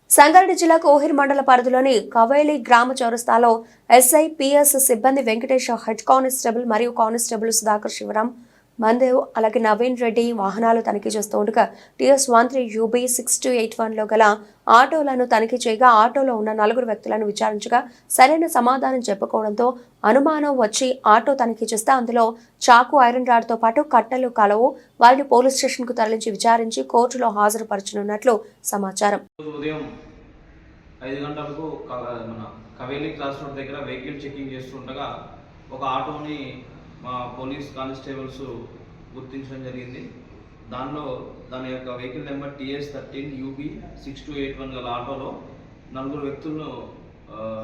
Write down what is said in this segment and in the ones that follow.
సంగారెడ్డి జిల్లా కోహిర్ మండల పరిధిలోని కవేలి గ్రామ చౌరస్తాలో ఎస్ఐ పిఎస్ సిబ్బంది వెంకటేష్, హెడ్ కానిస్టేబుల్ మరియు కానిస్టేబుల్ సుధాకర్, శివరాం, మందేవ్ అలాగే నవీన్ రెడ్డి వాహనాలు తనిఖీ చేస్తూ ఉండగా TS13 UB 6281లో గల ఆటోలను తనిఖీ చేయగా ఆటోలో ఉన్న 4 వ్యక్తులను విచారించగా సరైన సమాధానం చెప్పుకోవడంతో అనుమానం వచ్చి ఆటో తనిఖీ చేస్తే అందులో చాకు, ఐరన్ రాడ్తో పాటు కట్టెలు కలవు. వారిని పోలీస్ స్టేషన్కు తరలించి విచారించి కోర్టులో హాజరుపరచనున్నట్లు సమాచారం. ఉదయం 5 గంటలకు మన కవేలి క్రాస్ రోడ్ దగ్గర వెహికల్ చెకింగ్ చేస్తుండగా ఒక ఆటోని మా పోలీస్ కానిస్టేబుల్స్ గుర్తించడం జరిగింది. దాని యొక్క వెహికల్ నెంబర్ TS13 UB 6281 గల ఆటోలో 4 వ్యక్తులను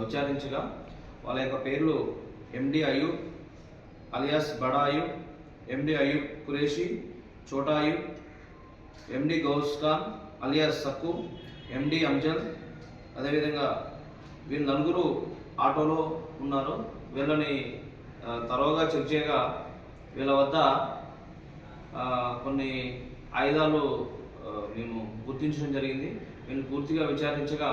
విచారించగా వాళ్ళ యొక్క పేర్లు MD అయూబ్ అలియాస్ బడా అయూబ్, MD అయూబ్ కురేషి, చోటా అయూబ్, MD గౌస్ ఖాన్ అలియాస్ సక్కు, MD అంజల్. అదేవిధంగా వీళ్ళు 4 ఆటోలో ఉన్నారు. వీళ్ళని తరోగా చెక్ చేయగా వీళ్ళ వద్ద కొన్ని ఆయుధాలు మేము గుర్తించడం జరిగింది. వీళ్ళు పూర్తిగా విచారించగా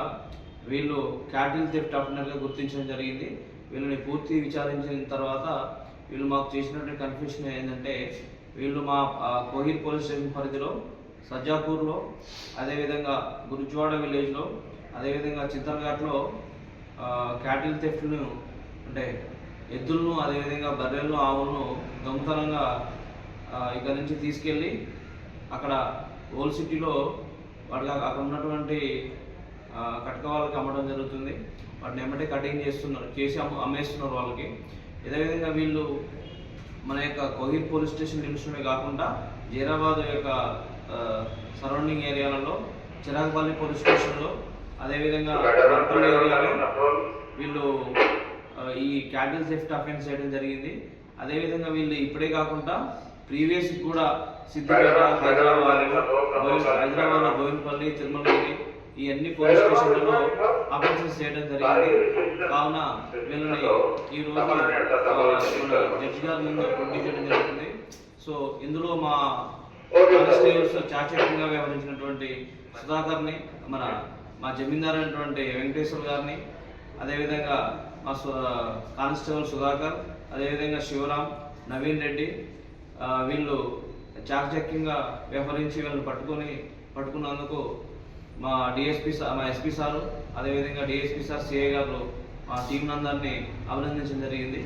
వీళ్ళు క్యాటిల్ థెఫ్ట్ అఫెండర్గా గుర్తించడం జరిగింది. వీళ్ళని పూర్తి విచారించిన తర్వాత వీళ్ళు మాకు చేసినటువంటి కన్ఫ్యూషన్ ఏంటంటే వీళ్ళు మా కోహిర్ పోలీస్ స్టేషన్ పరిధిలో సజ్జాపూర్లో, అదేవిధంగా గురుజ్వాడ విలేజ్లో, అదేవిధంగా చిత్తర్ఘాట్లో క్యాటిల్ థెఫ్ట్ను అంటే ఎద్దులను, అదేవిధంగా బర్రెలను, ఆవులను దొంగతనంగా ఇక్కడ నుంచి తీసుకెళ్ళి అక్కడ ఓల్డ్ సిటీలో వాటికి అక్కడ ఉన్నటువంటి కటక వాళ్ళకి అమ్మడం జరుగుతుంది. వాటిని ఎమ్మటే కటింగ్ చేసి అమ్మేస్తున్నారు వాళ్ళకి. అదేవిధంగా వీళ్ళు మన యొక్క కోహిర్ పోలీస్ స్టేషన్ లిమిట్స్లోనే కాకుండా జైరాబాద్ యొక్క సరౌండింగ్ ఏరియాలలో, చిరాగ్పల్లి పోలీస్ స్టేషన్లో, అదేవిధంగా వర్పల్లి ఏరియాలో వీళ్ళు ఈ క్యాటిల్ థెఫ్ట్ అఫెన్స్ చేయడం జరిగింది. అదేవిధంగా వీళ్ళు ఇప్పుడే కాకుండా ప్రీవియస్ కూడా సిద్దిపేట, హైదరాబాద్లో బోయినపల్లి, తిరుమలగిరి ఈ అన్ని పోలీస్ స్టేషన్లలో అఫెన్సెస్ చేయడం జరిగింది. కావున వీళ్ళని ఈరోజు జడ్జి గారి ముందు ప్రొడ్యూస్ చేయడం జరుగుతుంది. సో ఇందులో మా కానిస్టేబుల్స్ చాకచక్యంగా వ్యవహరించినటువంటి సుధాకర్ని, మా జమీందార్ అయినటువంటి వెంకటేశ్వర్ గారిని, అదేవిధంగా మా కానిస్టేబుల్ సుధాకర్, అదేవిధంగా శివరాం, నవీన్ రెడ్డి వీళ్ళు చాకచక్యంగా వ్యవహరించి వీళ్ళని పట్టుకున్నందుకు మా SP సారు, అదేవిధంగా DSP సార్, CI గారు మా టీం అందరినీ అభినందించడం జరిగింది.